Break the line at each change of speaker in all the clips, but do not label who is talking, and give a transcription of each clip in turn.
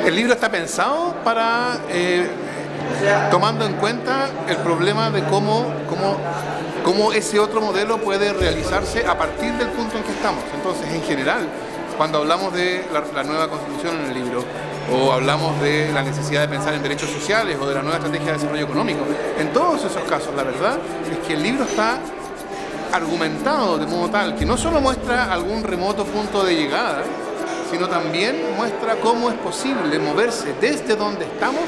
El libro está pensado para, tomando en cuenta el problema de cómo ese otro modelo puede realizarse a partir del punto en que estamos. Entonces, en general, cuando hablamos de la nueva constitución en el libro, o hablamos de la necesidad de pensar en derechos sociales o de la nueva estrategia de desarrollo económico, en todos esos casos, la verdad es que el libro está argumentado de modo tal que no solo muestra algún remoto punto de llegada, sino también muestra cómo es posible moverse desde donde estamos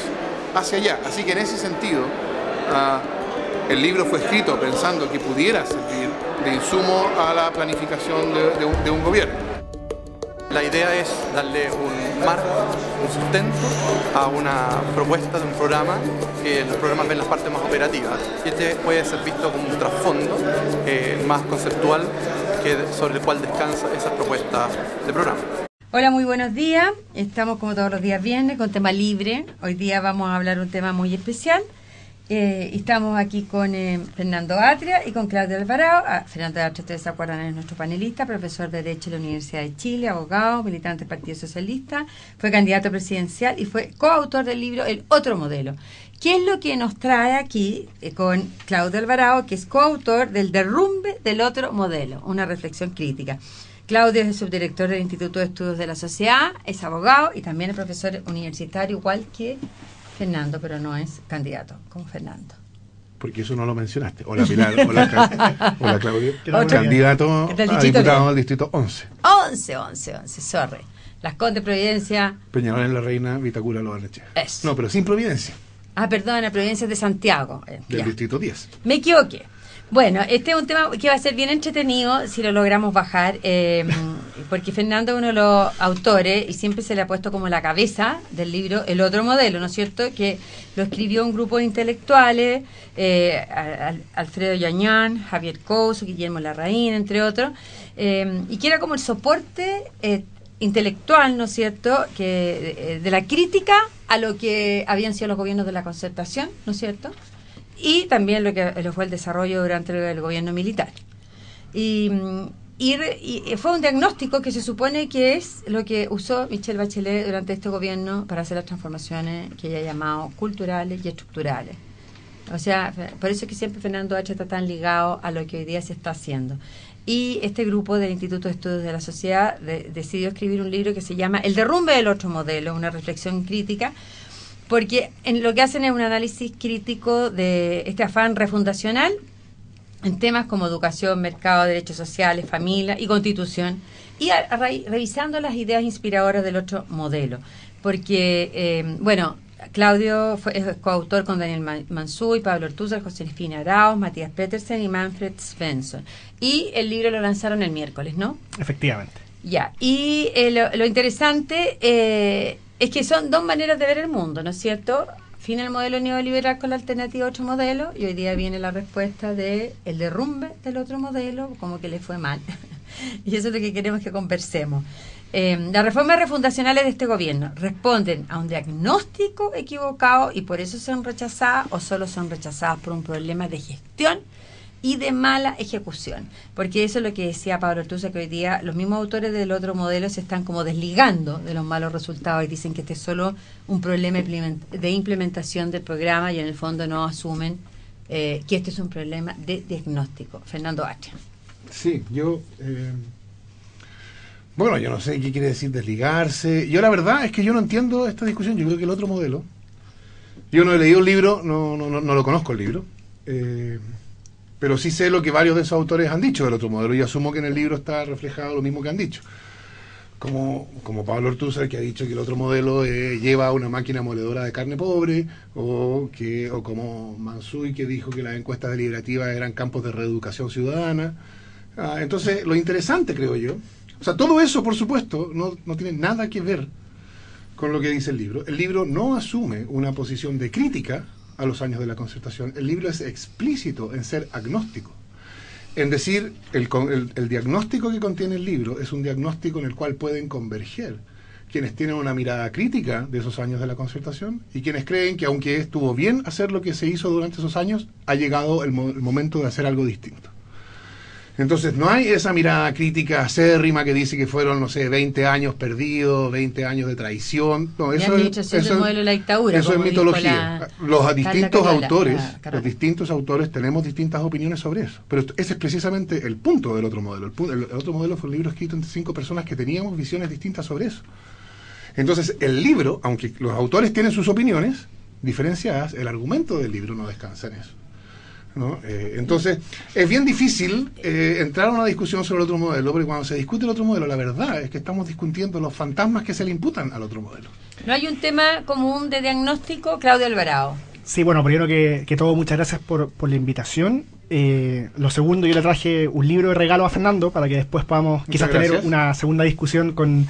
hacia allá. Así que en ese sentido, el libro fue escrito pensando que pudiera servir de insumo a la planificación de un gobierno.
La idea es darle un marco, un sustento a una propuesta de un programa, que los programas ven las partes más operativas, y este puede ser visto como un trasfondo más conceptual sobre el cual descansa esa propuesta de programa.
Hola, muy buenos días. Estamos como todos los días viernes con tema libre. Hoy día vamos a hablar un tema muy especial. Estamos aquí con Fernando Atria y con Claudio Alvarado. Fernando Atria, ustedes se acuerdan, es nuestro panelista, profesor de Derecho de la Universidad de Chile, abogado, militante del Partido Socialista, fue candidato presidencial y fue coautor del libro El Otro Modelo. ¿Qué es lo que nos trae aquí con Claudio Alvarado, que es coautor del Derrumbe del Otro Modelo, una reflexión crítica? Claudio es el subdirector del Instituto de Estudios de la Sociedad, es abogado y también es profesor universitario, igual que Fernando, pero no es candidato como Fernando.
Porque eso no lo mencionaste. Hola Pilar, hola Claudio. Candidato a diputado del distrito 11.
11, sorry. Las Condes, Providencia.
Peñalolén, La Reina, Vitacura, Lo Barnechea.
Eso.
No, pero sin Providencia.
Perdona, Providencia de Santiago.
Del distrito 10.
Me equivoqué. Bueno, este es un tema que va a ser bien entretenido si lo logramos bajar, porque Fernando es uno de los autores y siempre se le ha puesto como la cabeza del libro El Otro Modelo, ¿no es cierto?, que lo escribió un grupo de intelectuales, Alfredo Yañán, Javier Couso, Guillermo Larraín, entre otros, y que era como el soporte intelectual, ¿no es cierto?, que de la crítica a lo que habían sido los gobiernos de la Concertación, ¿no es cierto?, y también lo que fue el desarrollo durante el gobierno militar. Y fue un diagnóstico que se supone que es lo que usó Michelle Bachelet durante este gobierno para hacer las transformaciones que ella ha llamado culturales y estructurales. O sea, por eso es que siempre Fernando H. está tan ligado a lo que hoy día se está haciendo. Y este grupo del Instituto de Estudios de la Sociedad decidió escribir un libro que se llama El Derrumbe del Otro Modelo, una reflexión crítica, porque en lo que hacen es un análisis crítico de este afán refundacional en temas como educación, mercado, derechos sociales, familia y constitución, y revisando las ideas inspiradoras del otro modelo. Porque, Claudio es coautor con Daniel Mansuy, Pablo Ortúzar, Josefina Arauz, Matías Petersen y Manfred Svensson. Y el libro lo lanzaron el miércoles, ¿no?
Efectivamente.
Ya, y lo interesante es que son dos maneras de ver el mundo, ¿no es cierto? Fin el modelo neoliberal con la alternativa a otro modelo, y hoy día viene la respuesta de el derrumbe del otro modelo, como que le fue mal. Y eso es lo que queremos que conversemos. Las reformas refundacionales de este gobierno responden a un diagnóstico equivocado y por eso son rechazadas, o solo son rechazadas por un problema de gestión y de mala ejecución, porque eso es lo que decía Pablo Ortúzar, que hoy día los mismos autores del otro modelo se están como desligando de los malos resultados y dicen que este es solo un problema de implementación del programa y en el fondo no asumen que este es un problema de diagnóstico. Fernando H.
Sí, yo no sé qué quiere decir desligarse. Yo la verdad es que yo no entiendo esta discusión. Yo creo que el otro modelo, yo no he leído el libro, no lo conozco el libro, pero sí sé lo que varios de esos autores han dicho del otro modelo y asumo que en el libro está reflejado lo mismo que han dicho. Como Pablo Ortúzar, que ha dicho que el otro modelo lleva una máquina moledora de carne pobre, o como Mansuy, que dijo que las encuestas deliberativas eran campos de reeducación ciudadana. Entonces, lo interesante, creo yo, o sea, todo eso, por supuesto, no tiene nada que ver con lo que dice el libro. El libro no asume una posición de crítica a los años de la Concertación. El libro es explícito en ser agnóstico, en decir, el diagnóstico que contiene el libro es un diagnóstico en el cual pueden converger quienes tienen una mirada crítica de esos años de la Concertación y quienes creen que aunque estuvo bien hacer lo que se hizo durante esos años, ha llegado el momento de hacer algo distinto. Entonces no hay esa mirada crítica acérrima que dice que fueron, no sé, 20 años perdidos, 20 años de traición. No,
eso es el modelo de la dictadura.
Eso es mitología. Los distintos autores tenemos distintas opiniones sobre eso. Pero ese es precisamente el punto del otro modelo. El otro modelo fue un libro escrito entre 5 personas que teníamos visiones distintas sobre eso. Entonces el libro, aunque los autores tienen sus opiniones diferenciadas, el argumento del libro no descansa en eso, ¿no? Entonces es bien difícil entrar a una discusión sobre el otro modelo, porque cuando se discute el otro modelo, la verdad es que estamos discutiendo los fantasmas que se le imputan al otro modelo.
¿No hay un tema común de diagnóstico? Claudio Alvarado.
Sí, bueno, primero que todo, muchas gracias por la invitación. Lo segundo, yo le traje un libro de regalo a Fernando para que después podamos quizás tener una segunda discusión con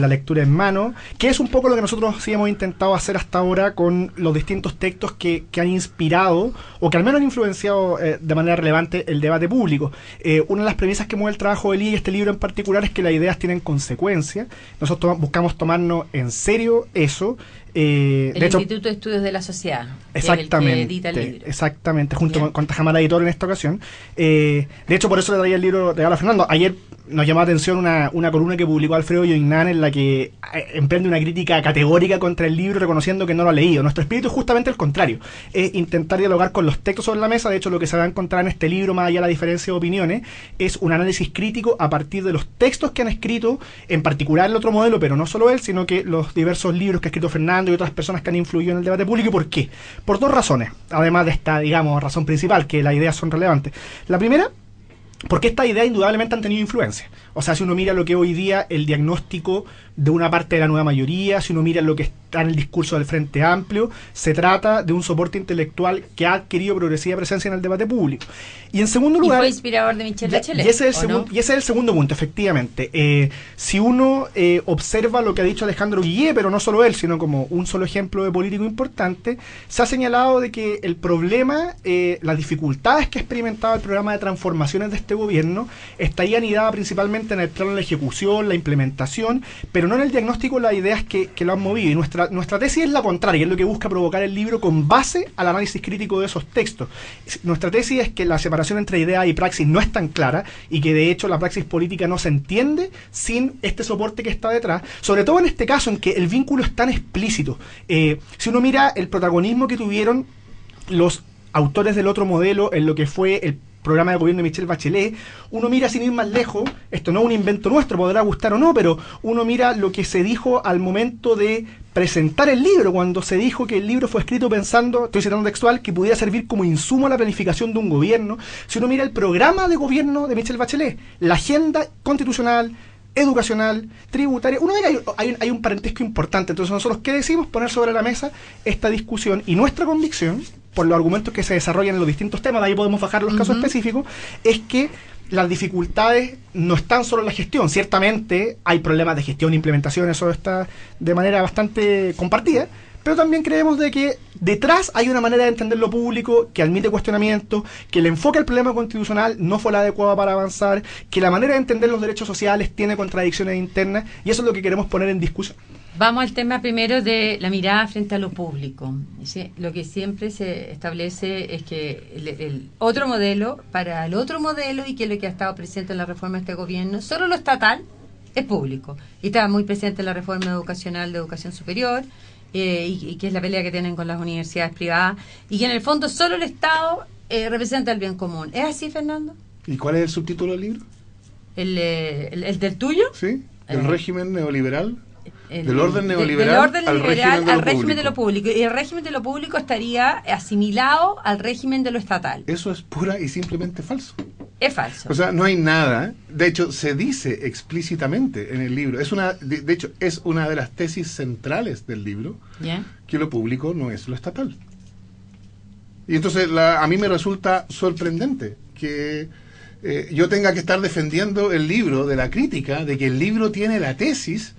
la lectura en mano, que es un poco lo que nosotros sí hemos intentado hacer hasta ahora con los distintos textos que han inspirado o que al menos han influenciado de manera relevante el debate público. Una de las premisas que mueve el trabajo de Lee y este libro en particular es que las ideas tienen consecuencias. Nosotros buscamos tomarnos en serio eso.
El Instituto de Estudios de la Sociedad,
exactamente,
que es el que edita el libro.
Exactamente, junto con Tajamar Editor en esta ocasión. De hecho, por eso le traía el libro de regalo a Fernando. Ayer nos llamó la atención una columna que publicó Alfredo Yoignan en la que emprende una crítica categórica contra el libro, reconociendo que no lo ha leído. Nuestro espíritu es justamente el contrario, es intentar dialogar con los textos sobre la mesa. De hecho, lo que se va a encontrar en este libro, más allá de la diferencia de opiniones, es un análisis crítico a partir de los textos que han escrito, en particular el otro modelo, pero no solo él, sino que los diversos libros que ha escrito Fernando y otras personas que han influido en el debate público. ¿Y por qué? Por 2 razones, además de esta, digamos, razón principal, que las ideas son relevantes. La primera, porque estas ideas indudablemente han tenido influencia. O sea, si uno mira lo que hoy día el diagnóstico de una parte de la nueva mayoría, si uno mira lo que está en el discurso del Frente Amplio, se trata de un soporte intelectual que ha adquirido progresiva presencia en el debate público. Y en segundo lugar...
Y fue inspirador de Michelle Bachelet,
y ese es el segundo punto, efectivamente. Si uno observa lo que ha dicho Alejandro Guillé, pero no solo él, sino como un solo ejemplo de político importante, se ha señalado de que el problema, las dificultades que ha experimentado el programa de transformaciones de este gobierno, está ahí anidada principalmente en el plano de la ejecución, la implementación, pero no en el diagnóstico de las ideas que lo han movido. Y nuestra tesis es la contraria, es lo que busca provocar el libro con base al análisis crítico de esos textos. Nuestra tesis es que la separación entre idea y praxis no es tan clara y que de hecho la praxis política no se entiende sin este soporte que está detrás, sobre todo en este caso en que el vínculo es tan explícito. Si uno mira el protagonismo que tuvieron los autores del otro modelo en lo que fue el programa de gobierno de Michelle Bachelet, uno mira sin ir más lejos, esto no es un invento nuestro, podrá gustar o no, pero uno mira lo que se dijo al momento de presentar el libro, cuando se dijo que el libro fue escrito pensando, estoy citando textual, que pudiera servir como insumo a la planificación de un gobierno. Si uno mira el programa de gobierno de Michelle Bachelet, la agenda constitucional, educacional, tributaria, uno ve que hay un parentesco importante. Entonces nosotros, ¿qué decimos? Poner sobre la mesa esta discusión y nuestra convicción, por los argumentos que se desarrollan en los distintos temas, de ahí podemos bajar los casos específicos, es que las dificultades no están solo en la gestión. Ciertamente hay problemas de gestión e implementación, eso está de manera bastante compartida, pero también creemos de que detrás hay una manera de entender lo público que admite cuestionamiento, que el enfoque al problema constitucional no fue la adecuada para avanzar, que la manera de entender los derechos sociales tiene contradicciones internas, y eso es lo que queremos poner en discusión.
Vamos al tema primero de la mirada frente a lo público. ¿Sí? Lo que siempre se establece es que el otro modelo, para el otro modelo, y que es lo que ha estado presente en la reforma de este gobierno, solo lo estatal es público. Y estaba muy presente en la reforma educacional de educación superior, y que es la pelea que tienen con las universidades privadas, y que en el fondo solo el Estado representa el bien común. ¿Es así, Fernando?
¿Y cuál es el subtítulo del libro?
¿El del tuyo?
Sí, el régimen neoliberal. Del orden
neoliberal
al régimen
de lo público. Y el régimen de lo público estaría asimilado al régimen de lo estatal.
Eso es pura y simplemente falso.
Es falso.
O sea, no hay nada. De hecho, se dice explícitamente en el libro. De hecho, es una de las tesis centrales del libro, que lo público no es lo estatal. Y entonces a mí me resulta sorprendente que yo tenga que estar defendiendo el libro de la crítica, de que el libro tiene la tesis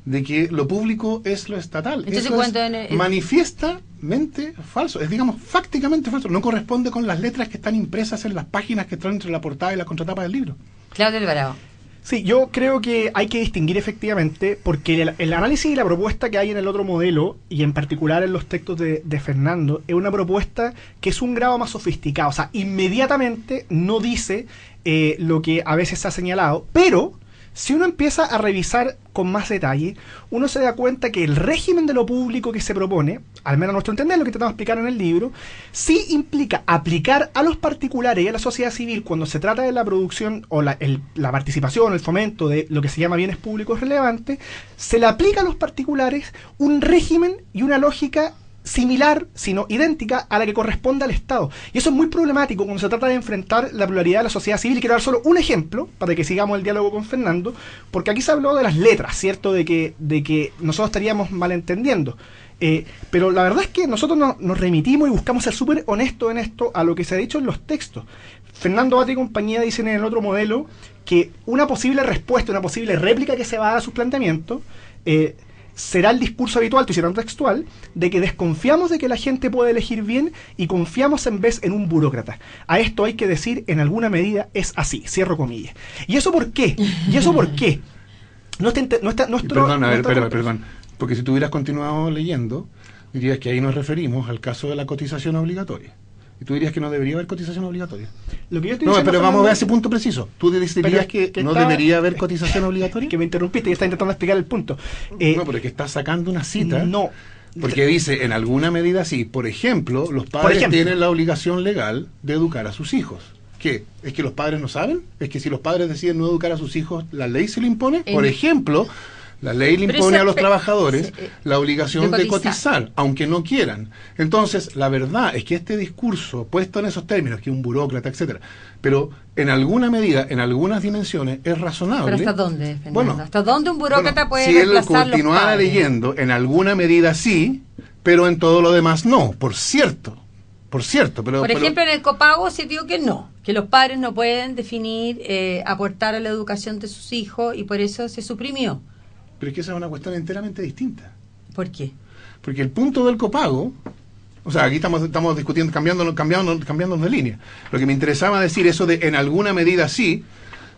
de que lo público es lo estatal.
Entonces,
eso es manifiestamente falso, es, digamos, fácticamente falso. No corresponde con las letras que están impresas en las páginas que están entre la portada y la contratapa del libro.
Claudio Alvarado.
Sí, yo creo que hay que distinguir efectivamente, porque el análisis y la propuesta que hay en el otro modelo, y en particular en los textos de Fernando, es una propuesta que es un grado más sofisticado. O sea, inmediatamente no dice lo que a veces se ha señalado, pero si uno empieza a revisar con más detalle, uno se da cuenta que el régimen de lo público que se propone, al menos a nuestro entender, lo que tratamos de explicar en el libro, sí implica aplicar a los particulares y a la sociedad civil cuando se trata de la producción o la participación, el fomento de lo que se llama bienes públicos relevantes, se le aplica a los particulares un régimen y una lógica similar, sino idéntica, a la que corresponde al Estado. Y eso es muy problemático cuando se trata de enfrentar la pluralidad de la sociedad civil. Y quiero dar solo un ejemplo para que sigamos el diálogo con Fernando, porque aquí se habló de las letras, ¿cierto? De que nosotros estaríamos malentendiendo. Pero la verdad es que nosotros nos remitimos y buscamos ser súper honestos en esto a lo que se ha dicho en los textos. Fernando Bate y compañía dicen en el otro modelo que una posible respuesta, una posible réplica que se va a dar a sus planteamientos, será el discurso habitual, estoy citando textual, de que desconfiamos de que la gente puede elegir bien y confiamos en vez en un burócrata. A esto hay que decir, en alguna medida es así, cierro comillas. ¿Y eso por qué?
Perdón, porque si tú hubieras continuado leyendo, dirías que ahí nos referimos al caso de la cotización obligatoria. Y tú dirías que no debería haber cotización obligatoria.
Lo que yo estoy
no,
diciendo,
pero vamos a ver ese punto preciso. ¿Tú dirías que no debería haber cotización obligatoria?
Que me interrumpiste y está intentando explicar el punto.
No, pero es que estás sacando una cita.
No.
Porque dice, en alguna medida sí. Por ejemplo, los padres tienen la obligación legal de educar a sus hijos. ¿Qué? ¿Es que los padres no saben? ¿Es que si los padres deciden no educar a sus hijos, la ley se lo impone? Por ejemplo, la ley le impone a los trabajadores la obligación de cotizar, aunque no quieran. Entonces, la verdad es que este discurso, puesto en esos términos, que un burócrata, etcétera, pero en alguna medida, en algunas dimensiones, es razonable.
¿Pero hasta dónde, Fernando?
Bueno,
¿hasta dónde un burócrata puede
si él
reemplazar
continuara leyendo, en alguna medida sí, pero en todo lo demás no, por cierto. Por
ejemplo, en el copago se vio que no, que los padres no pueden definir, aportar a la educación de sus hijos, y por eso se suprimió.
Pero es que esa es una cuestión enteramente distinta.
¿Por qué?
Porque el punto del copago, o sea, aquí estamos discutiendo, cambiándonos de línea. Lo que me interesaba decir, eso de en alguna medida sí,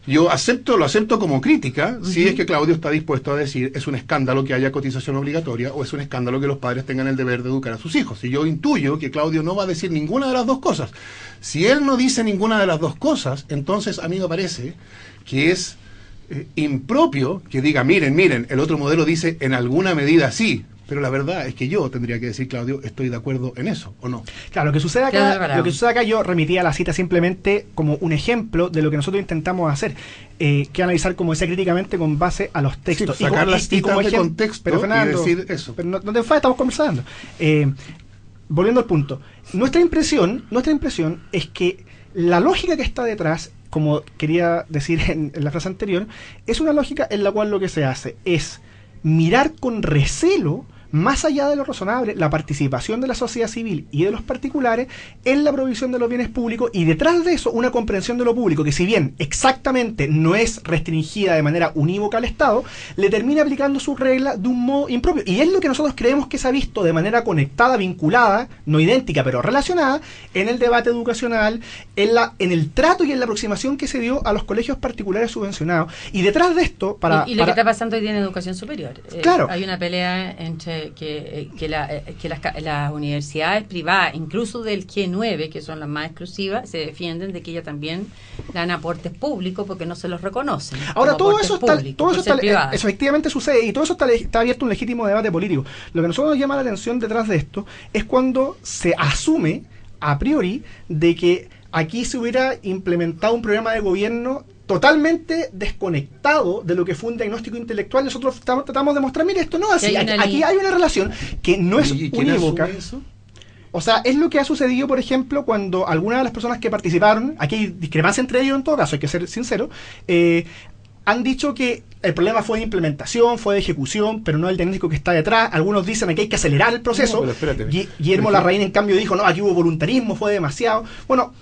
yo lo acepto como crítica, si es que Claudio está dispuesto a decir es un escándalo que haya cotización obligatoria o es un escándalo que los padres tengan el deber de educar a sus hijos. Y yo intuyo que Claudio no va a decir ninguna de las dos cosas. Si él no dice ninguna de las dos cosas, entonces a mí me parece que es impropio que diga, miren, el otro modelo dice en alguna medida sí, pero la verdad es que yo tendría que decir, Claudio, estoy de acuerdo en eso, ¿o no?
Claro, lo que sucede acá yo remitía a la cita simplemente como un ejemplo de lo que nosotros intentamos hacer, que analizar, como decía, críticamente con base a los textos.
Sí, sacar las citas de contexto,
pero, Fernando,
y decir eso.
Pero no te enfades, estamos conversando. Volviendo al punto, nuestra impresión es que la lógica que está detrás, como quería decir en la frase anterior, es una lógica en la cual lo que se hace es mirar con recelo, más allá de lo razonable, la participación de la sociedad civil y de los particulares en la provisión de los bienes públicos, y detrás de eso una comprensión de lo público que, si bien exactamente no es restringida de manera unívoca al Estado, le termina aplicando sus reglas de un modo impropio. Y es lo que nosotros creemos que se ha visto de manera conectada, vinculada, no idéntica, pero relacionada, en el debate educacional, en el trato y en la aproximación que se dio a los colegios particulares subvencionados. Y detrás de esto,
y lo que está pasando hoy día en educación superior.
Claro.
Hay una pelea entre que las universidades privadas, incluso del G9, que son las más exclusivas, se defienden de que ellas también dan aportes públicos porque no se los reconocen.
Ahora, todo eso efectivamente sucede, y todo eso está abierto a un legítimo debate político. Lo que a nosotros nos llama la atención detrás de esto es cuando se asume a priori de que aquí se hubiera implementado un programa de gobierno totalmente desconectado de lo que fue un diagnóstico intelectual. Nosotros tratamos de mostrar, mire, esto no es así. Aquí hay una relación que no es unívoca. O sea, es lo que ha sucedido, por ejemplo, cuando algunas de las personas que participaron, aquí hay discrepancia entre ellos en todo caso, hay que ser sincero, han dicho que el problema fue de implementación, fue de ejecución, pero no el diagnóstico que está detrás. Algunos dicen que hay que acelerar el proceso. Guillermo Larraín, en cambio, dijo, no, aquí hubo voluntarismo, fue demasiado. Bueno,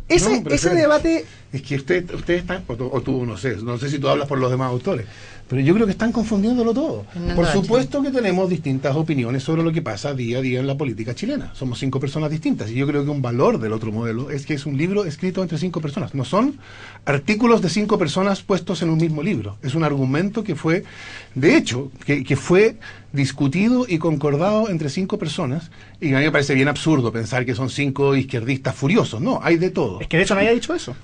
ese debate...
Es que usted está, o tú no sé si tú hablas por los demás autores, Pero yo creo que están confundiéndolo todo.
Fernando
Por
H.
supuesto que tenemos distintas opiniones sobre lo que pasa día a día en la política chilena. Somos 5 personas distintas. Y yo creo que un valor del otro modelo es que es un libro escrito entre 5 personas. No son artículos de 5 personas puestos en un mismo libro. Es un argumento que fue, de hecho, que fue discutido y concordado entre 5 personas. Y a mí me parece bien absurdo pensar que son 5 izquierdistas furiosos. No, hay de todo.
Es que de hecho nadie ha dicho eso.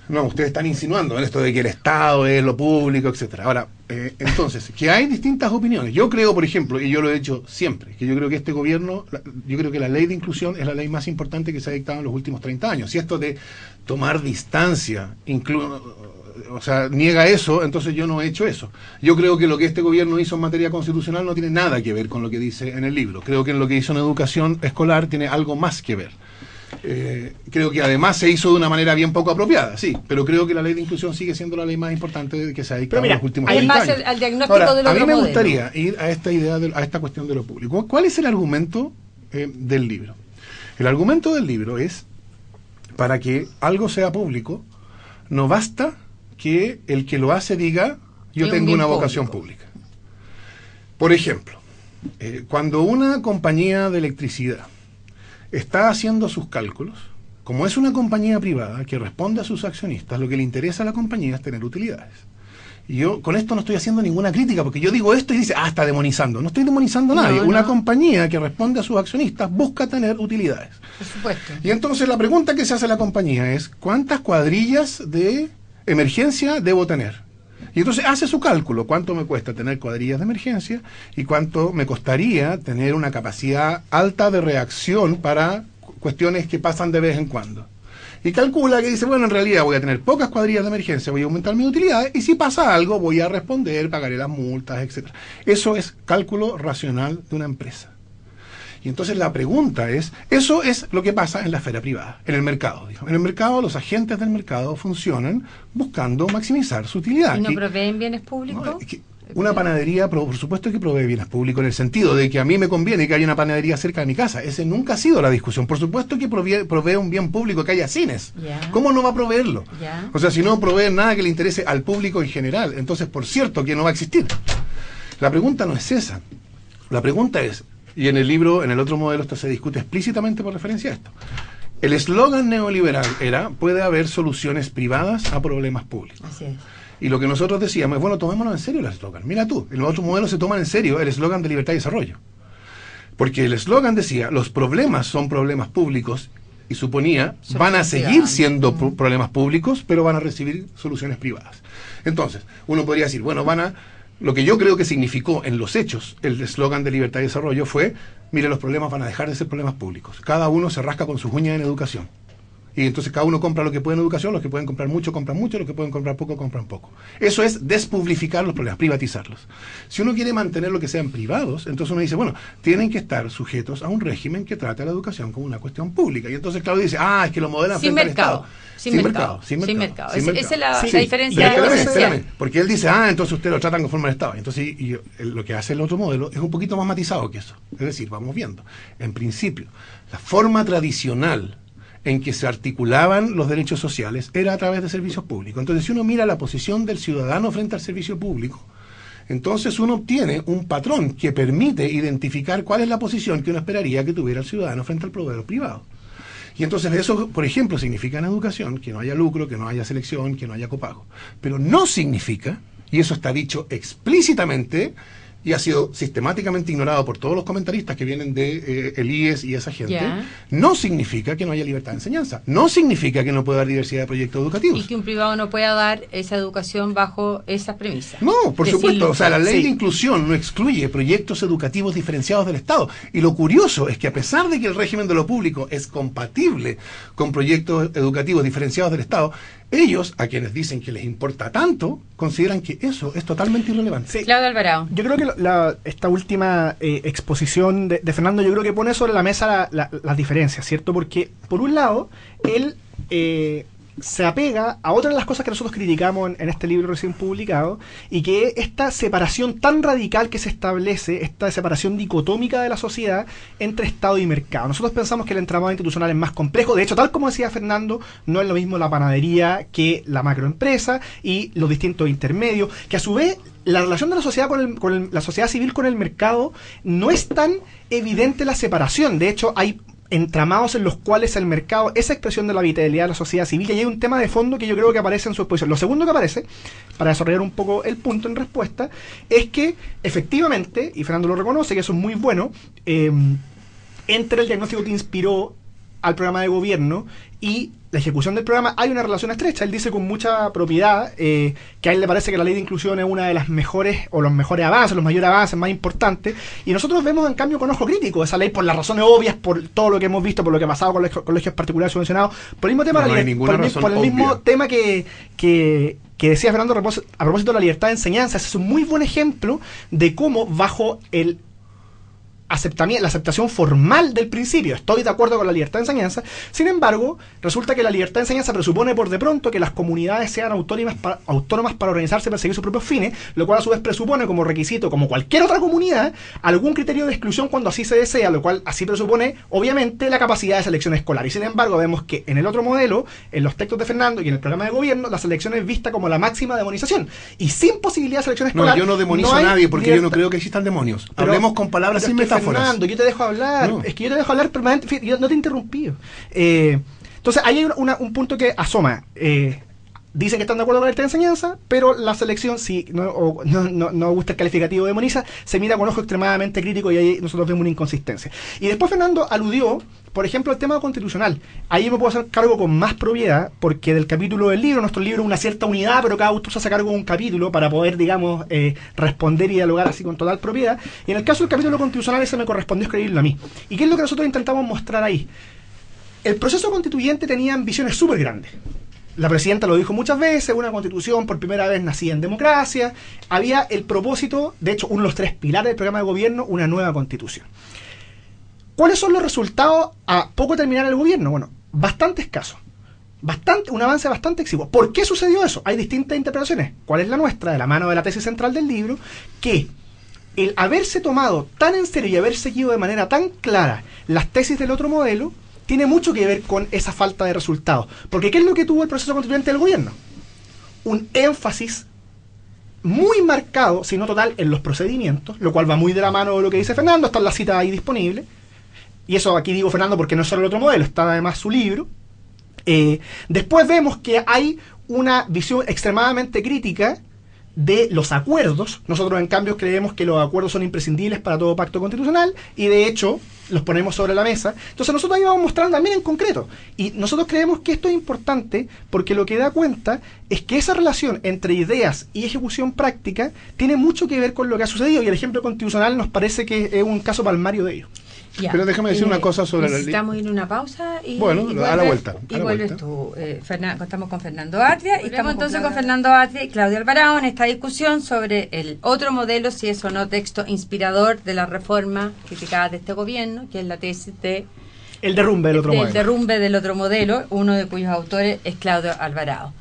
No, ustedes están insinuando en esto de que el Estado es lo público, etcétera. Ahora, entonces, que hay distintas opiniones. Yo creo, por ejemplo, y yo lo he dicho siempre, que yo creo que este gobierno, yo creo que la ley de inclusión es la ley más importante que se ha dictado en los últimos 30 años. Si esto de tomar distancia, o sea, niega eso, entonces yo no he hecho eso. Yo creo que lo que este gobierno hizo en materia constitucional no tiene nada que ver con lo que dice en el libro. Creo que en lo que hizo en educación escolar tiene algo más que ver. Creo que además se hizo de una manera bien poco apropiada, sí, pero creo que la ley de inclusión sigue siendo la ley más importante que se ha dictado en los últimos 30 años.
Además, al diagnóstico
Ahora,
del
a
otro
mí me
modelo.
gustaría ir a esta idea, a esta cuestión de lo público. ¿Cuál es el argumento del libro? El argumento del libro es, para que algo sea público, no basta que el que lo hace diga, yo
Es un
tengo
bien
una vocación
público.
pública. Por ejemplo, cuando una compañía de electricidad está haciendo sus cálculos, como es una compañía privada que responde a sus accionistas, lo que le interesa a la compañía es tener utilidades. Y yo con esto no estoy haciendo ninguna crítica, porque yo digo esto y dice, está demonizando. No estoy demonizando a nadie.
No,
Una
no.
compañía que responde a sus accionistas busca tener utilidades.
Por supuesto.
Y entonces la pregunta que se hace a la compañía es, ¿cuántas cuadrillas de emergencia debo tener? Y entonces hace su cálculo, cuánto me cuesta tener cuadrillas de emergencia y cuánto me costaría tener una capacidad alta de reacción para cuestiones que pasan de vez en cuando. Y calcula que dice, bueno, en realidad voy a tener pocas cuadrillas de emergencia, voy a aumentar mis utilidades y si pasa algo voy a responder, pagaré las multas, etcétera. Eso es cálculo racional de una empresa. Y entonces la pregunta es, eso es lo que pasa en la esfera privada, en el mercado. Digamos. En el mercado, los agentes del mercado funcionan buscando maximizar su utilidad.
¿Y no
Y-
proveen bienes públicos?
no, es que una panadería, por supuesto que provee bienes públicos en el sentido de que a mí me conviene que haya una panadería cerca de mi casa. Ese nunca ha sido la discusión. Por supuesto que provee un bien público, que haya cines.
Ya.
¿Cómo no va a proveerlo?
Ya.
O sea, si no provee nada que le interese al público en general, entonces por cierto que no va a existir. La pregunta no es esa. La pregunta es, y en el libro, en el otro modelo, esto se discute explícitamente por referencia a esto. El eslogan neoliberal era, puede haber soluciones privadas a problemas públicos.
Así es.
Y lo que nosotros decíamos es, bueno, tomémonos en serio el eslogan. Mira tú, en los otros modelos se toman en serio el eslogan de libertad y desarrollo. Porque el eslogan decía, los problemas son problemas públicos, y suponía,
Son
van a
privadas.
seguir siendo problemas públicos, pero van a recibir soluciones privadas. Entonces, uno podría decir, bueno, lo que yo creo que significó en los hechos el eslogan de libertad y desarrollo fue, mire, los problemas van a dejar de ser problemas públicos. Cada uno se rasca con sus uñas en educación. Y entonces cada uno compra lo que puede en educación, los que pueden comprar mucho, los que pueden comprar poco, compran poco. Eso es despublificar los problemas, privatizarlos. Si uno quiere mantener lo que sean privados, entonces uno dice, bueno, tienen que estar sujetos a un régimen que trate a la educación como una cuestión pública. Y entonces Claudio dice, es que lo modelan
Sin
frente al
mercado.
Estado.
Sin mercado. Esa es la
Sí,
diferencia
pero
esencial.
espérame, porque él dice, entonces ustedes lo tratan conforme al Estado. Entonces, lo que hace el otro modelo es un poquito más matizado que eso. Es decir, vamos viendo. En principio, la forma tradicional en que se articulaban los derechos sociales era a través de servicios públicos. Entonces, si uno mira la posición del ciudadano frente al servicio público, entonces uno obtiene un patrón que permite identificar cuál es la posición que uno esperaría que tuviera el ciudadano frente al proveedor privado. Y entonces eso, por ejemplo, significa en educación que no haya lucro, que no haya selección, que no haya copago. Pero no significa, y eso está dicho explícitamente, y ha sido sistemáticamente ignorado por todos los comentaristas que vienen de el IES y esa gente,
Ya.
no significa que no haya libertad de enseñanza, no significa que no pueda haber diversidad de proyectos educativos.
Y que un privado no pueda dar esa educación bajo esas premisas.
No, por
De
supuesto,
sin lucro.
o sea, la ley
Sí.
de inclusión no excluye proyectos educativos diferenciados del Estado. Y lo curioso es que a pesar de que el régimen de lo público es compatible con proyectos educativos diferenciados del Estado, ellos, a quienes dicen que les importa tanto, consideran que eso es totalmente irrelevante.
Sí.
Claudio Alvarado.
Yo creo que esta última exposición de Fernando, yo creo que pone sobre la mesa las diferencias, ¿cierto? Porque, por un lado, él se apega a otra de las cosas que nosotros criticamos en este libro recién publicado, y que esta separación tan radical que se establece, esta separación dicotómica de la sociedad entre Estado y mercado. Nosotros pensamos que el entramado institucional es más complejo. De hecho, tal como decía Fernando, no es lo mismo la panadería que la macroempresa y los distintos intermedios, que a su vez la relación de la sociedad con la sociedad civil con el mercado no es tan evidente la separación. De hecho, hay entramados en los cuales el mercado es expresión de la vitalidad de la sociedad civil, y hay un tema de fondo que yo creo que aparece en su exposición. Lo segundo que aparece, para desarrollar un poco el punto en respuesta, es que efectivamente, y Fernando lo reconoce, que eso es muy bueno, entre el diagnóstico que inspiró al programa de gobierno y la ejecución del programa hay una relación estrecha. Él dice con mucha propiedad que a él le parece que la ley de inclusión es una de las mejores, o los mejores avances, los mayores avances más importantes, y nosotros vemos en cambio con ojo crítico esa ley por las razones obvias, por todo lo que hemos visto, por lo que ha pasado con los colegios particulares subvencionados, por el mismo tema, por el mismo tema que decía Fernando a propósito de la libertad de enseñanza. Ese es un muy buen ejemplo de cómo bajo la aceptación formal del principio estoy de acuerdo con la libertad de enseñanza. Sin embargo, resulta que la libertad de enseñanza presupone por de pronto que las comunidades sean autónomas para organizarse y perseguir sus propios fines, lo cual a su vez presupone como requisito, como cualquier otra comunidad, algún criterio de exclusión cuando así se desea, lo cual así presupone obviamente la capacidad de selección escolar. Y sin embargo vemos que en el otro modelo, en los textos de Fernando y en el programa de gobierno, la selección es vista como la máxima demonización, y sin posibilidad de selección escolar.
No, yo no demonizo a nadie, porque yo no creo que existan demonios. Pero hablemos con palabras sin metáforas.
Fernando, yo te dejo hablar. No. Es que yo te dejo hablar permanentemente. Yo no te he interrumpido. Entonces, ahí hay un punto que asoma. Dicen que están de acuerdo con la libertad de enseñanza, pero la selección, si no gusta el calificativo de demoniza, se mira con ojo extremadamente crítico, y ahí nosotros vemos una inconsistencia. Y después Fernando aludió, por ejemplo, al tema constitucional. Ahí me puedo hacer cargo con más propiedad, porque del capítulo del libro, nuestro libro es una cierta unidad, pero cada autor se hace cargo de un capítulo para poder, digamos, responder y dialogar así con total propiedad. Y en el caso del capítulo constitucional, ese me correspondió escribirlo a mí. ¿Y qué es lo que nosotros intentamos mostrar ahí? El proceso constituyente tenía ambiciones súper grandes. La presidenta lo dijo muchas veces, una constitución por primera vez nacida en democracia. Había el propósito, de hecho, uno de los 3 pilares del programa de gobierno, una nueva constitución. ¿Cuáles son los resultados a poco terminar el gobierno? Bueno, bastante escaso. Un avance bastante exiguo. ¿Por qué sucedió eso? Hay distintas interpretaciones. ¿Cuál es la nuestra? De la mano de la tesis central del libro, que el haberse tomado tan en serio y haber seguido de manera tan clara las tesis del otro modelo tiene mucho que ver con esa falta de resultados. Porque ¿qué es lo que tuvo el proceso constituyente del gobierno? Un énfasis muy marcado, si no total, en los procedimientos, lo cual va muy de la mano de lo que dice Fernando. Está en la cita ahí disponible. Y eso aquí digo Fernando porque no es solo el otro modelo, está además su libro. Después vemos que hay una visión extremadamente crítica de los acuerdos. Nosotros en cambio creemos que los acuerdos son imprescindibles para todo pacto constitucional, y de hecho los ponemos sobre la mesa. Entonces nosotros ahí vamos mostrando también en concreto, y nosotros creemos que esto es importante porque lo que da cuenta es que esa relación entre ideas y ejecución práctica tiene mucho que ver con lo que ha sucedido, y el ejemplo constitucional nos parece que es un caso palmario de ello.
Ya. Pero déjame decir una cosa sobre la ley.
Necesitamos ir a una pausa y
a la vuelta.
Y vuelves tú, Fernando. Estamos con Fernando Atria, y estamos entonces con Fernando Atria y Claudia Alvarado en esta discusión sobre el otro modelo, si es o no texto inspirador de la reforma criticada de este gobierno, que es la tesis de
el derrumbe del otro modelo.
El derrumbe del otro modelo, uno de cuyos autores es Claudio Alvarado.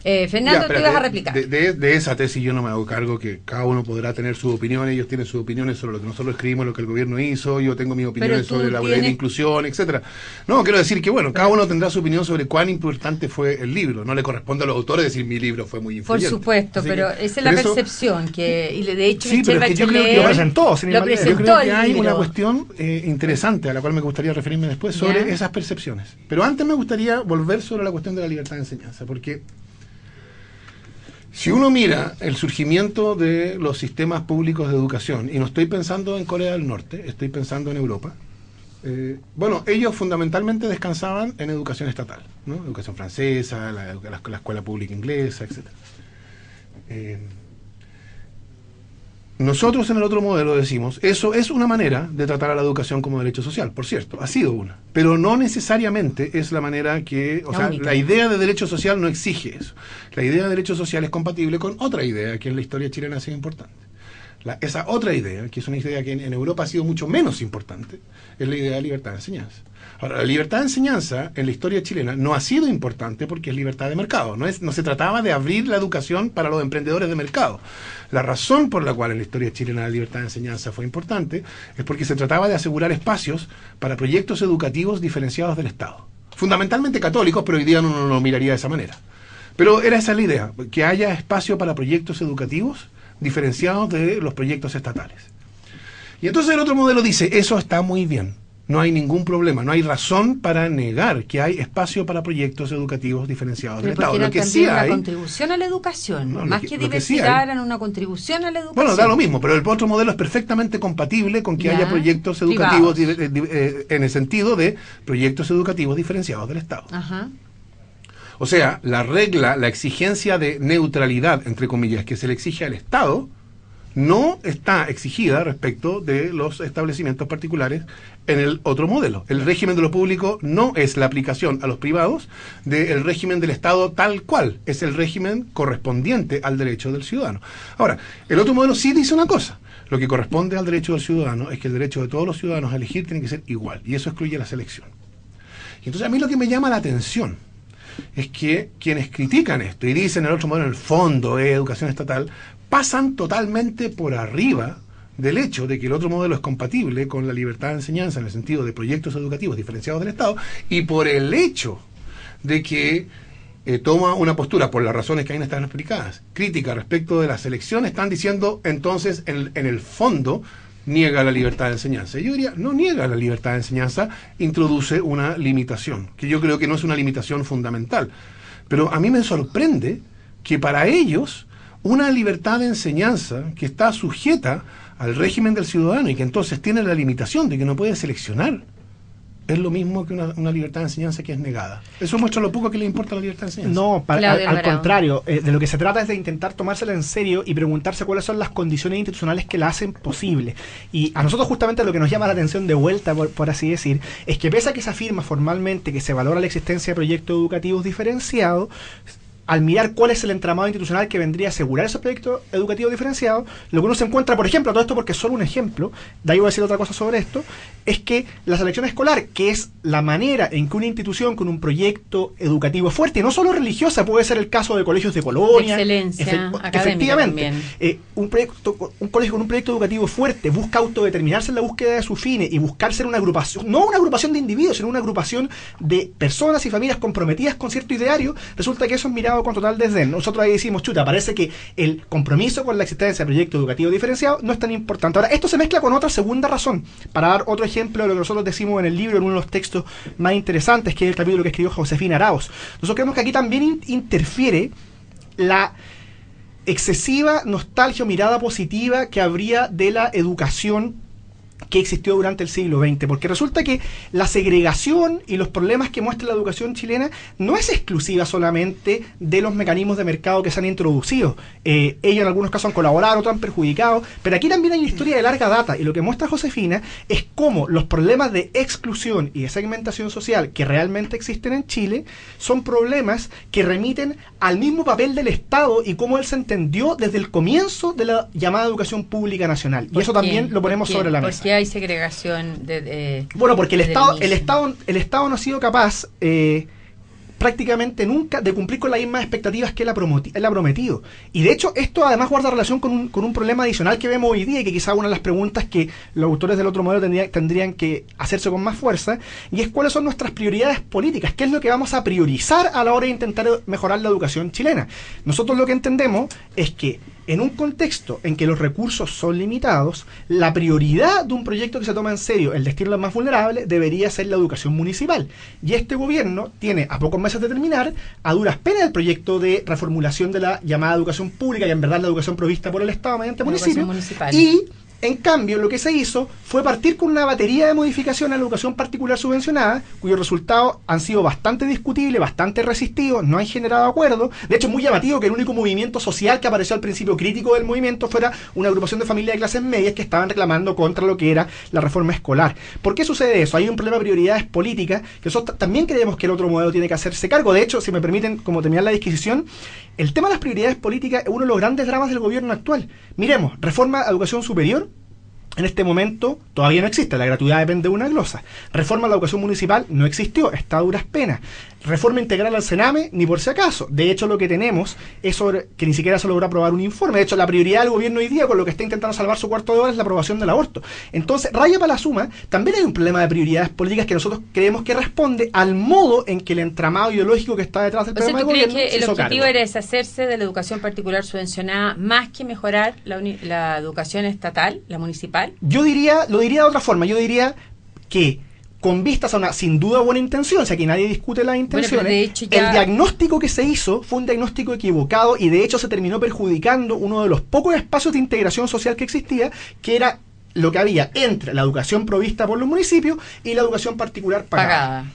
Fernando, tú ibas a replicar.
De esa tesis yo no me hago cargo, que cada uno podrá tener sus opiniones. Ellos tienen sus opiniones sobre lo que nosotros escribimos, lo que el gobierno hizo. Yo tengo mis opiniones sobre la ley de inclusión, etcétera. No, quiero decir que, bueno, cada uno tendrá su opinión sobre cuán importante fue el libro. No le corresponde a los autores decir mi libro fue muy influyente.
Por supuesto, así pero esa es la percepción que, y de hecho,
sí, pero es que yo creo que
lo presentó.
Yo creo que hay una cuestión interesante a la cual me gustaría referirme después sobre esas percepciones. Pero antes me gustaría volver sobre la cuestión de la libertad de enseñanza, porque si uno mira el surgimiento de los sistemas públicos de educación, y no estoy pensando en Corea del Norte, estoy pensando en Europa, bueno, ellos fundamentalmente descansaban en educación estatal, ¿no? Educación francesa, la escuela pública inglesa, etc. Nosotros en el otro modelo decimos, eso es una manera de tratar a la educación como derecho social, por cierto, ha sido una, pero no necesariamente es la manera que, o sea, la idea de derecho social no exige eso. La idea de derecho social es compatible con otra idea que en la historia chilena ha sido importante. esa otra idea, que es una idea que en Europa ha sido mucho menos importante, es la idea de libertad de enseñanza. Ahora, la libertad de enseñanza en la historia chilena no ha sido importante porque es libertad de mercado. No se trataba de abrir la educación para los emprendedores de mercado. La razón por la cual en la historia chilena la libertad de enseñanza fue importante es porque se trataba de asegurar espacios para proyectos educativos diferenciados del Estado. Fundamentalmente católicos, pero hoy día uno no lo miraría de esa manera. Pero era esa la idea, que haya espacio para proyectos educativos diferenciados de los proyectos estatales. Y entonces el otro modelo dice, eso está muy bien, no hay ningún problema, no hay razón para negar que hay espacio para proyectos educativos diferenciados del Estado.
Lo que sí hay, una contribución a la educación, no, más que diversidad, eran una contribución a la educación.
Bueno, da lo mismo, pero el otro modelo es perfectamente compatible con que haya proyectos educativos en el sentido de proyectos educativos diferenciados del Estado.
Ajá.
O sea, la regla, la exigencia de neutralidad, entre comillas, que se le exige al Estado, no está exigida respecto de los establecimientos particulares en el otro modelo. El régimen de lo público no es la aplicación a los privados del régimen del Estado tal cual, es el régimen correspondiente al derecho del ciudadano. Ahora, el otro modelo sí dice una cosa, lo que corresponde al derecho del ciudadano es que el derecho de todos los ciudadanos a elegir tiene que ser igual, y eso excluye la selección. Y entonces a mí lo que me llama la atención es que quienes critican esto y dicen el otro modelo en el fondo es educación estatal, pasan totalmente por arriba del hecho de que el otro modelo es compatible con la libertad de enseñanza en el sentido de proyectos educativos diferenciados del Estado, y por el hecho de que toma una postura, por las razones que ahí están explicadas, crítica respecto de la selección, están diciendo entonces en el fondo niega la libertad de enseñanza. Yo diría, no niega la libertad de enseñanza, introduce una limitación, que yo creo que no es una limitación fundamental. Pero a mí me sorprende que para ellos una libertad de enseñanza que está sujeta al régimen del ciudadano y que entonces tiene la limitación de que no puede seleccionar, es lo mismo que una libertad de enseñanza que es negada. Eso muestra lo poco que le importa la libertad de enseñanza.
No, al contrario, de lo que se trata es de intentar tomársela en serio y preguntarse cuáles son las condiciones institucionales que la hacen posible. Y a nosotros justamente lo que nos llama la atención de vuelta, por así decir, es que pese a que se afirma formalmente que se valora la existencia de proyectos educativos diferenciados, al mirar cuál es el entramado institucional que vendría a asegurar esos proyectos educativos diferenciados, lo que uno se encuentra, por ejemplo, todo esto porque es solo un ejemplo, de ahí voy a decir otra cosa sobre esto, es que la selección escolar, que es la manera en que una institución con un proyecto educativo fuerte, y no solo religiosa, puede ser el caso de colegios de Colonia,
excelencia,
efectivamente, un colegio con un proyecto educativo fuerte busca autodeterminarse en la búsqueda de sus fines y buscar ser una agrupación, no una agrupación de individuos, sino una agrupación de personas y familias comprometidas con cierto ideario. Resulta que eso es mirado con total desdén. Nosotros ahí decimos, chuta, parece que el compromiso con la existencia de proyecto educativo diferenciado no es tan importante. Ahora, esto se mezcla con otra segunda razón, para dar otro ejemplo de lo que nosotros decimos en el libro, en uno de los textos más interesantes, que es el capítulo que escribió Josefina Arauz. Nosotros creemos que aquí también interfiere la excesiva nostalgia o mirada positiva que habría de la educación que existió durante el siglo XX, porque resulta que la segregación y los problemas que muestra la educación chilena no es exclusiva solamente de los mecanismos de mercado que se han introducido. Ellos en algunos casos han colaborado, otros han perjudicado, pero aquí también hay una historia de larga data, y lo que muestra Josefina es cómo los problemas de exclusión y de segmentación social que realmente existen en Chile son problemas que remiten al mismo papel del Estado y cómo él se entendió desde el comienzo de la llamada educación pública nacional. Y eso también lo ponemos sobre la mesa.
Hay segregación
bueno, porque el Estado no ha sido capaz prácticamente nunca de cumplir con las mismas expectativas que él ha prometido. Y de hecho esto además guarda relación con un problema adicional que vemos hoy día, y que quizá una de las preguntas que los autores del otro modelo tendrían que hacerse con más fuerza, y es cuáles son nuestras prioridades políticas, qué es lo que vamos a priorizar a la hora de intentar mejorar la educación chilena. Nosotros lo que entendemos es que en un contexto en que los recursos son limitados, la prioridad de un proyecto que se toma en serio, el destino de los más vulnerables, debería ser la educación municipal. Y este gobierno tiene a pocos meses de terminar, a duras penas, el proyecto de reformulación de la llamada educación pública, y en verdad la educación provista por el Estado mediante municipios, y En cambio, lo que se hizo fue partir con una batería de modificaciones a la educación particular subvencionada, cuyos resultados han sido bastante discutibles, bastante resistivos, no han generado acuerdo. De hecho, es muy llamativo que el único movimiento social que apareció al principio crítico del movimiento fuera una agrupación de familias de clases medias que estaban reclamando contra lo que era la reforma escolar. ¿Por qué sucede eso? Hay un problema de prioridades políticas, que nosotros también creemos que el otro modelo tiene que hacerse cargo. De hecho, si me permiten, como terminar la disquisición, el tema de las prioridades políticas es uno de los grandes dramas del gobierno actual. Miremos, reforma a educación superior, en este momento todavía no existe, la gratuidad depende de una glosa. Reforma a la educación municipal no existió, está a duras penas. Reforma integral al Sename, ni por si acaso. De hecho, lo que tenemos es sobre que ni siquiera se logra aprobar un informe. De hecho, la prioridad del gobierno hoy día, con lo que está intentando salvar su cuarto de hora, es la aprobación del aborto. Entonces, raya para la suma, también hay un problema de prioridades políticas que nosotros creemos que responde al modo en que el entramado ideológico que está detrás del programa de gobierno
que el
hizo
objetivo
cargo.
era deshacerse de la educación particular subvencionada más que mejorar la educación estatal, la municipal?
Lo diría de otra forma. Yo diría que con vistas a una sin duda buena intención, o sea que nadie discute las intenciones,
de hecho ya...
el diagnóstico que se hizo fue un diagnóstico equivocado y de hecho se terminó perjudicando uno de los pocos espacios de integración social que existía, que era lo que había entre la educación provista por los municipios y la educación particular pagada.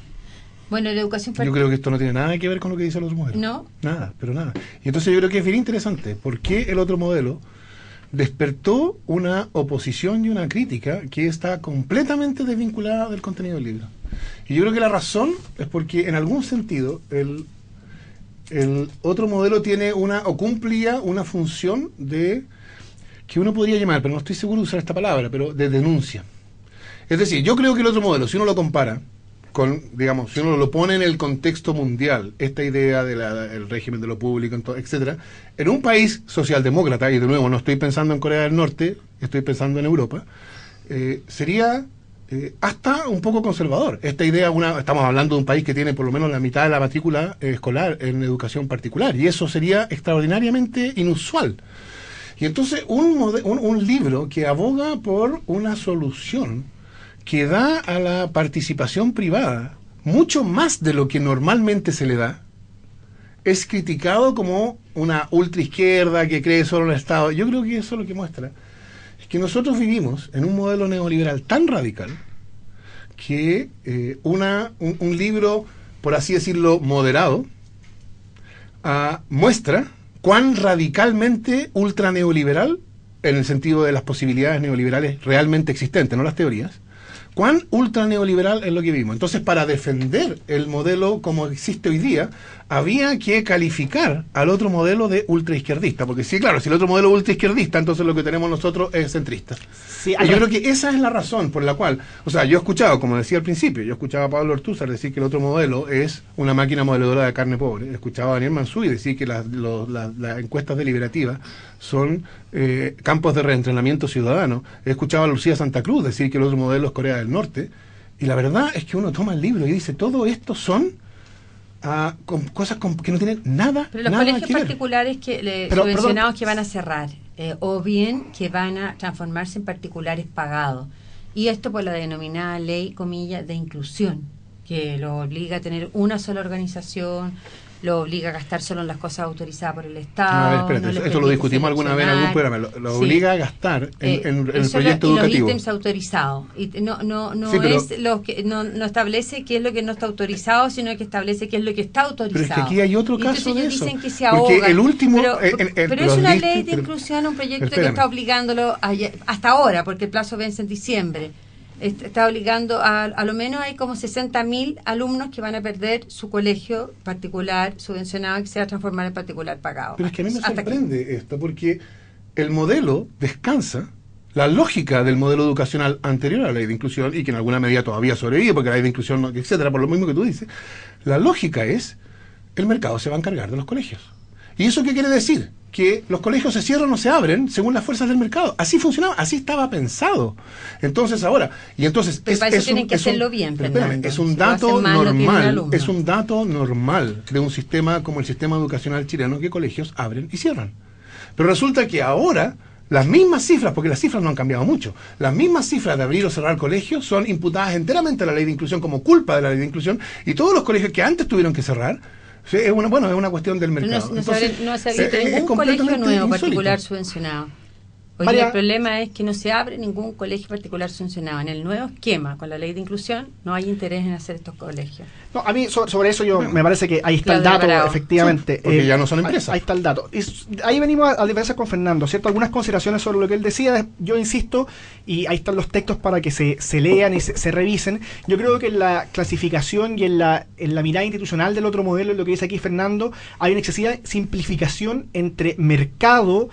Bueno, la educación
Yo creo que esto no tiene nada que ver con lo que dicen los modelos.
¿No?
Nada, pero nada. Y entonces yo creo que es bien interesante. ¿Por qué el otro modelo despertó una oposición y una crítica que está completamente desvinculada del contenido del libro? Y yo creo que la razón es porque en algún sentido el otro modelo tiene o cumplía una función de, que uno podría llamar, pero no estoy seguro de usar esta palabra, pero de denuncia. Es decir, yo creo que el otro modelo, si uno lo compara con, digamos, si uno lo pone en el contexto mundial, esta idea del régimen de lo público, etcétera, en un país socialdemócrata, y de nuevo no estoy pensando en Corea del Norte, estoy pensando en Europa, sería hasta un poco conservador. Esta idea, estamos hablando de un país que tiene por lo menos la mitad de la matrícula escolar en educación particular, y eso sería extraordinariamente inusual. Y entonces un libro que aboga por una solución que da a la participación privada mucho más de lo que normalmente se le da, es criticado como una ultraizquierda que cree solo en el Estado. Yo creo que eso lo que muestra es que nosotros vivimos en un modelo neoliberal tan radical que un libro, por así decirlo, moderado, muestra cuán radicalmente ultraneoliberal, en el sentido de las posibilidades neoliberales realmente existentes, no las teorías, cuán ultraneoliberal es lo que vimos. Entonces, para defender el modelo como existe hoy día, había que calificar al otro modelo de ultraizquierdista, porque sí, claro, si el otro modelo es ultraizquierdista, entonces lo que tenemos nosotros es centrista. Sí, y yo creo que esa es la razón por la cual, o sea, yo he escuchado, como decía al principio, yo escuchaba a Pablo Ortúzar decir que el otro modelo es una máquina modeladora de carne pobre, escuchaba a Daniel Mansuy decir que las encuestas deliberativas son campos de reentrenamiento ciudadano, he escuchado a Lucía Santa Cruz decir que el otro modelo es Corea del Norte, y la verdad es que uno toma el libro y dice, todo esto son cosas que no tienen nada.
Pero los
nada
colegios
que ver.
particulares subvencionados que van a cerrar, o bien que van a transformarse en particulares pagados. Y esto por la denominada ley, comillas, de inclusión, que lo obliga a tener una sola organización, lo obliga a gastar solo en las cosas autorizadas por el Estado.
A ver, espérate, eso lo discutimos alguna vez en algún programa. Lo obliga a gastar en el proyecto educativo.
Los ítems autorizados. Y no
Sí, pero,
es lo que no establece qué es lo que no está autorizado, sino que establece qué es lo que está autorizado.
Pero es que aquí hay otro caso de eso.
Dicen que se ahogan.
Porque el último,
pero es una ley de inclusión, un proyecto que está obligándolo hasta ahora, porque el plazo vence en diciembre. Está obligando a lo menos hay como 60.000 alumnos que van a perder su colegio particular subvencionado que se va a transformar en particular pagado.
Pero es que a mí me sorprende esto, porque el modelo descansa, la lógica del modelo educacional anterior a la ley de inclusión, y que en alguna medida todavía sobrevive, porque la ley de inclusión, etcétera, por lo mismo que tú dices, la lógica es, el mercado se va a encargar de los colegios. ¿Y eso qué quiere decir? Que los colegios se cierran o se abren según las fuerzas del mercado. Así funcionaba, así estaba pensado. Entonces ahora, y entonces
tienen que hacerlo bien, Fernando.
es un dato normal, es un dato normal de un sistema como el sistema educacional chileno, que colegios abren y cierran. Pero resulta que ahora las mismas cifras, porque las cifras no han cambiado mucho, las mismas cifras de abrir o cerrar colegios son imputadas enteramente a la ley de inclusión como culpa de la ley de inclusión, y todos los colegios que antes tuvieron que cerrar, es una cuestión del mercado.
No se ha abierto ningún colegio nuevo
insólito.
particular subvencionado. Hoy día el problema es que no se abre ningún colegio particular subvencionado. En el nuevo esquema, con la ley de inclusión, no hay interés en hacer estos colegios.
No, a mí sobre eso me parece que ahí está el dato, efectivamente.
Sí, porque ya no son empresas.
Ahí está el dato. Y ahí venimos a diferencias con Fernando, ¿cierto? Algunas consideraciones sobre lo que él decía, yo insisto, y ahí están los textos para que se lean y se revisen. Yo creo que en la clasificación y en la mirada institucional del otro modelo, en lo que dice aquí Fernando, hay una excesiva simplificación entre mercado,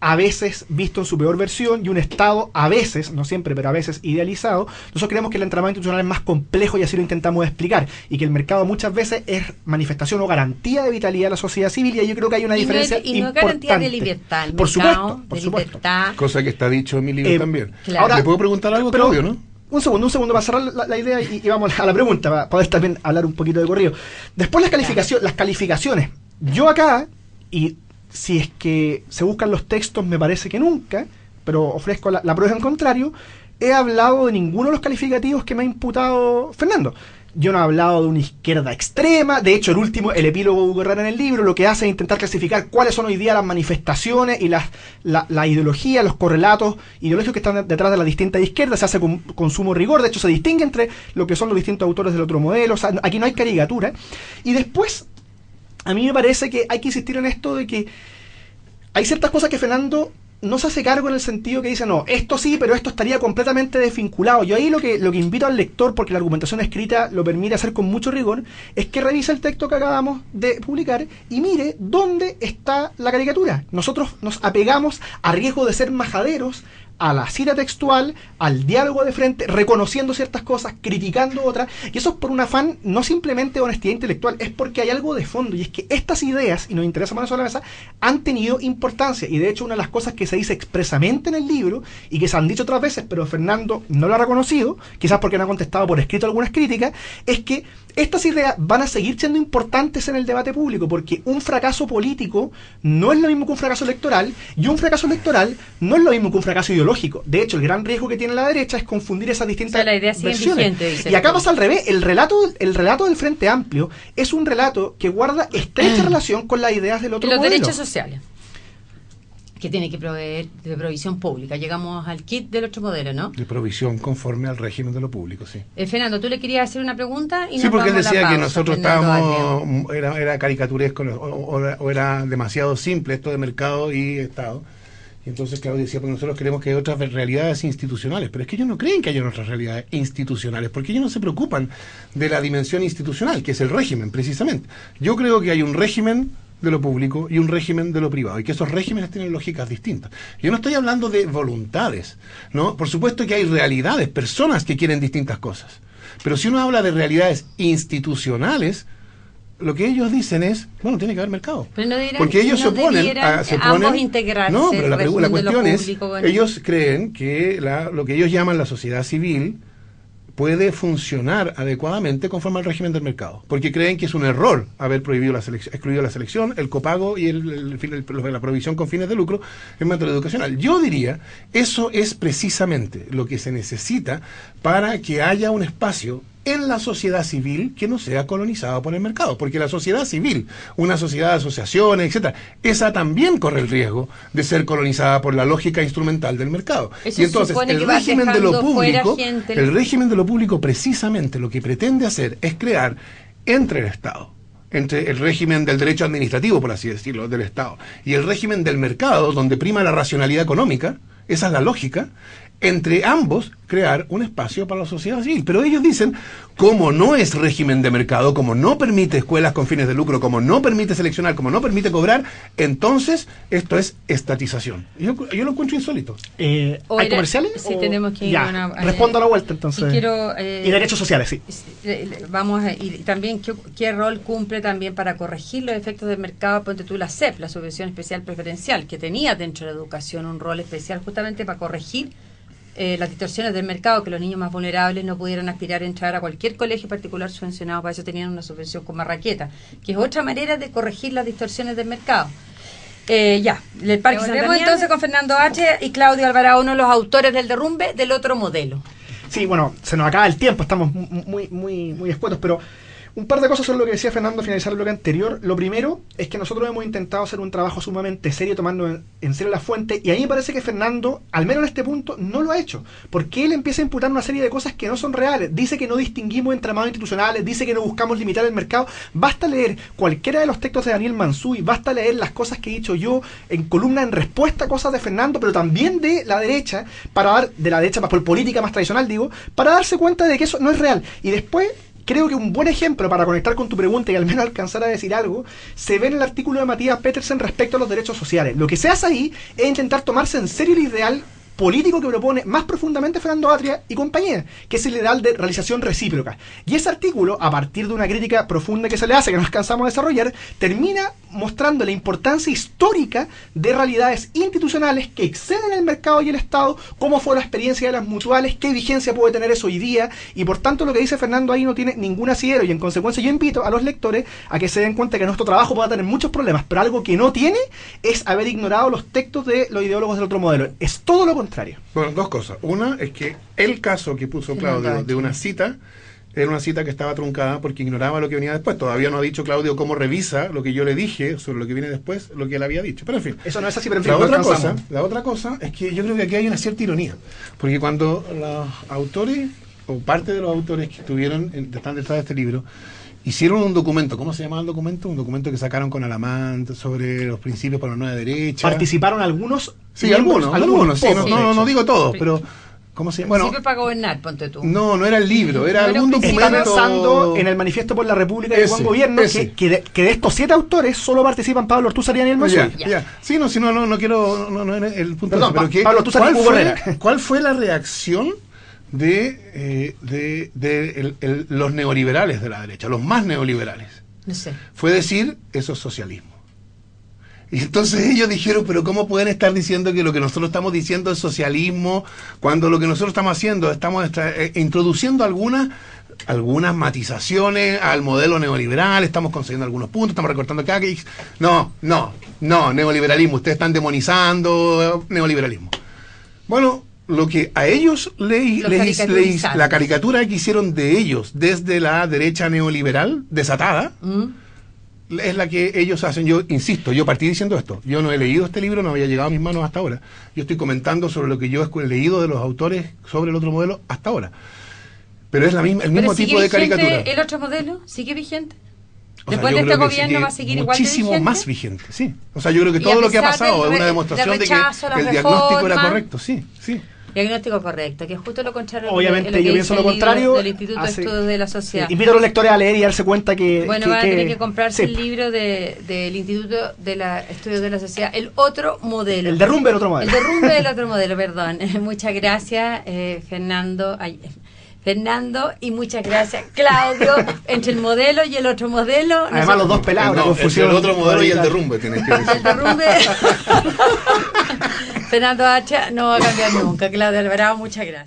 a veces visto en su peor versión, y un Estado a veces, no siempre, pero a veces idealizado. Nosotros creemos que el entramado institucional es más complejo y así lo intentamos explicar, y que el mercado muchas veces es manifestación o garantía de vitalidad de la sociedad civil, y ahí yo creo que hay una diferencia importante. Y no es garantía
de libertad, el
por
mercado,
supuesto, por supuesto.
Libertad.
Cosa que está dicho en mi libro también.
Claro.
Ahora, ¿le puedo preguntar algo, Claudio, no?
Un segundo para cerrar la idea y vamos a la pregunta, para poder también hablar un poquito de corrido. Después las calificaciones. Yo acá, y si es que se buscan los textos, me parece que nunca, pero ofrezco la prueba en contrario, he hablado de ninguno de los calificativos que me ha imputado Fernando. Yo no he hablado de una izquierda extrema. De hecho, el epílogo de Hugo Herrera en el libro lo que hace es intentar clasificar cuáles son hoy día las manifestaciones y la ideología, los correlatos ideológicos que están detrás de las distintas izquierdas. Se hace con sumo rigor. De hecho, se distingue entre lo que son los distintos autores del otro modelo. O sea, aquí no hay caricatura. Y después, a mí me parece que hay que insistir en esto de que hay ciertas cosas que Fernando no se hace cargo, en el sentido que dice, no, esto sí, pero esto estaría completamente desvinculado. Yo ahí lo que invito al lector, porque la argumentación escrita lo permite hacer con mucho rigor, es que revise el texto que acabamos de publicar y mire dónde está la caricatura. Nosotros nos apegamos, a riesgo de ser majaderos, a la cita textual, al diálogo de frente, reconociendo ciertas cosas, criticando otras, y eso es por un afán no simplemente de honestidad intelectual, es porque hay algo de fondo, y es que estas ideas, y nos interesa poner sobre la mesa, han tenido importancia, y de hecho una de las cosas que se dice expresamente en el libro, y que se han dicho otras veces, pero Fernando no lo ha reconocido, quizás porque no ha contestado por escrito algunas críticas, es que estas ideas van a seguir siendo importantes en el debate público, porque un fracaso político no es lo mismo que un fracaso electoral, y un fracaso electoral no es lo mismo que un fracaso ideológico. De hecho, el gran riesgo que tiene la derecha es confundir esas distintas versiones. Vigente, y acá pasa al revés. El relato del Frente Amplio es un relato que guarda estrecha relación con las ideas del otro modelo.
Los derechos sociales, que tiene que proveer de provisión pública. Llegamos al kit del otro modelo, ¿no?
De provisión conforme al régimen de lo público, sí.
Fernando, ¿tú le querías hacer una pregunta?
Sí, porque él decía que nosotros estábamos, era caricaturesco o era demasiado simple esto de mercado y Estado. Y entonces Claudio decía, porque nosotros creemos que hay otras realidades institucionales, pero es que ellos no creen que haya otras realidades institucionales, porque ellos no se preocupan de la dimensión institucional, que es el régimen, precisamente. Yo creo que hay un régimen de lo público y un régimen de lo privado, y que esos regímenes tienen lógicas distintas. Yo no estoy hablando de voluntades, ¿no? Por supuesto que hay realidades, personas que quieren distintas cosas, pero si uno habla de realidades institucionales, lo que ellos dicen es, bueno, tiene que haber mercado. Porque ellos se oponen
ambos integrarse.
No, pero la cuestión es, ellos creen que lo que ellos llaman la sociedad civil puede funcionar adecuadamente conforme al régimen del mercado, porque creen que es un error haber prohibido excluido la selección, el copago y la provisión con fines de lucro en materia educacional. Yo diría, eso es precisamente lo que se necesita para que haya un espacio en la sociedad civil que no sea colonizada por el mercado, porque la sociedad civil, una sociedad de asociaciones, etcétera, esa también corre el riesgo de ser colonizada por la lógica instrumental del mercado.
Eso
y entonces el régimen de lo público precisamente lo que pretende hacer es crear entre el Estado, entre el régimen del derecho administrativo, por así decirlo, del Estado, y el régimen del mercado, donde prima la racionalidad económica, esa es la lógica, entre ambos crear un espacio para la sociedad civil. Pero ellos dicen, como no es régimen de mercado, como no permite escuelas con fines de lucro, como no permite seleccionar, como no permite cobrar, entonces esto es estatización. Yo lo encuentro insólito.
¿Hay comerciales?
Sí, tenemos que ir
respondo a la vuelta entonces.
Y
derechos sociales, sí.
Vamos a ir también, ¿qué rol cumple también para corregir los efectos del mercado? Ponte tú la SEP, la subvención especial preferencial, que tenía dentro de la educación un rol especial justamente para corregir las distorsiones del mercado, que los niños más vulnerables no pudieran aspirar a entrar a cualquier colegio particular subvencionado, para eso tenían una subvención con marraqueta, que es otra manera de corregir las distorsiones del mercado. El Parque Santaniana. Entonces con Fernando H. y Claudio Alvarado, uno de los autores del derrumbe del otro modelo.
Sí, bueno, se nos acaba el tiempo, estamos muy escuetos, pero Un par de cosas sobre lo que decía Fernando al finalizar el bloque anterior. Lo primero es que nosotros hemos intentado hacer un trabajo sumamente serio, tomando en serio la fuente, y a mí me parece que Fernando, al menos en este punto, no lo ha hecho. Porque él empieza a imputar una serie de cosas que no son reales. Dice que no distinguimos entramados institucionales, dice que no buscamos limitar el mercado. Basta leer cualquiera de los textos de Daniel Mansuy, basta leer las cosas que he dicho yo en columna en respuesta a cosas de Fernando, pero también de la derecha, de la derecha más por política más tradicional, digo, para darse cuenta de que eso no es real. Y después, creo que un buen ejemplo para conectar con tu pregunta y al menos alcanzar a decir algo, se ve en el artículo de Matías Petersen respecto a los derechos sociales. Lo que se hace ahí es intentar tomarse en serio el ideal político que propone más profundamente Fernando Atria y compañía, que es el ideal de realización recíproca. Y ese artículo, a partir de una crítica profunda que se le hace, que no alcanzamos a desarrollar, termina mostrando la importancia histórica de realidades institucionales que exceden el mercado y el Estado, cómo fue la experiencia de las mutuales, qué vigencia puede tener eso hoy día, y por tanto lo que dice Fernando ahí no tiene ningún asidero, y en consecuencia yo invito a los lectores a que se den cuenta que nuestro trabajo puede tener muchos problemas, pero algo que no tiene es haber ignorado los textos de los ideólogos del otro modelo. Es todo lo contrario.
Bueno, dos cosas. Una es que el caso que puso Claudio de una cita era una cita que estaba truncada porque ignoraba lo que venía después. Todavía no ha dicho Claudio cómo revisa lo que yo le dije sobre lo que viene después, lo que él había dicho. Pero en fin.
Eso no es así, pero en fin,
la otra cosa es que yo creo que aquí hay una cierta ironía. Porque cuando los autores, o parte de los autores que están detrás de este libro, hicieron un documento. ¿Cómo se llamaba el documento? Un documento que sacaron con Alamant sobre los principios para la nueva derecha.
¿Participaron algunos?
Sí, algunos. Sí, no digo todos, pero ¿cómo se llama? Bueno,
principio para gobernar, ponte tú.
No era el libro, era algún documento.
Está pensando en el Manifiesto por la República y el Buen Gobierno, que de estos 7 autores solo participan Pablo Ortúzar y Daniel Mansuy.
Sí, no quiero, no era el punto.
Perdón,
pero
Pablo Ortúzar y Hugo Herrera.
¿Cuál fue la reacción de los neoliberales de la derecha, los más neoliberales?
No sé.
Fue decir, eso es socialismo. Y entonces ellos dijeron, pero ¿cómo pueden estar diciendo que lo que nosotros estamos diciendo es socialismo, cuando lo que nosotros estamos haciendo, estamos introduciendo algunas matizaciones al modelo neoliberal, estamos consiguiendo algunos puntos, estamos recortando acá? No, neoliberalismo, ustedes están demonizando neoliberalismo. Bueno, lo que a ellos la caricatura que hicieron de ellos desde la derecha neoliberal desatada, es la que ellos hacen. Yo insisto, yo partí diciendo esto. Yo no he leído este libro, no había llegado a mis manos hasta ahora. Yo estoy comentando sobre lo que yo he leído de los autores sobre el otro modelo hasta ahora. Pero es el mismo tipo de caricatura.
¿El otro modelo sigue vigente? Después de este gobierno va a seguir igual de vigente.
Muchísimo más vigente, sí. O sea, yo creo que todo lo que ha pasado es una demostración de que el diagnóstico era correcto, sí.
Diagnóstico correcto, que es justo lo contrario.
Obviamente yo pienso lo contrario
del Instituto de Estudios de la Sociedad.
Sí. Invito a los lectores a leer y darse cuenta que...
Bueno, van a tener que comprarse el libro del Instituto de Estudios de la Sociedad, el otro modelo.
El derrumbe del otro modelo.
El derrumbe del otro modelo, perdón. Muchas gracias, Fernando, y muchas gracias, Claudio. Entre el modelo y el otro modelo.
Además, los dos pelados.
Entre el otro modelo y el derrumbe, tienes que decir.
El derrumbe. Fernando Atria no va a cambiar nunca. Claudio Alvarado, muchas gracias.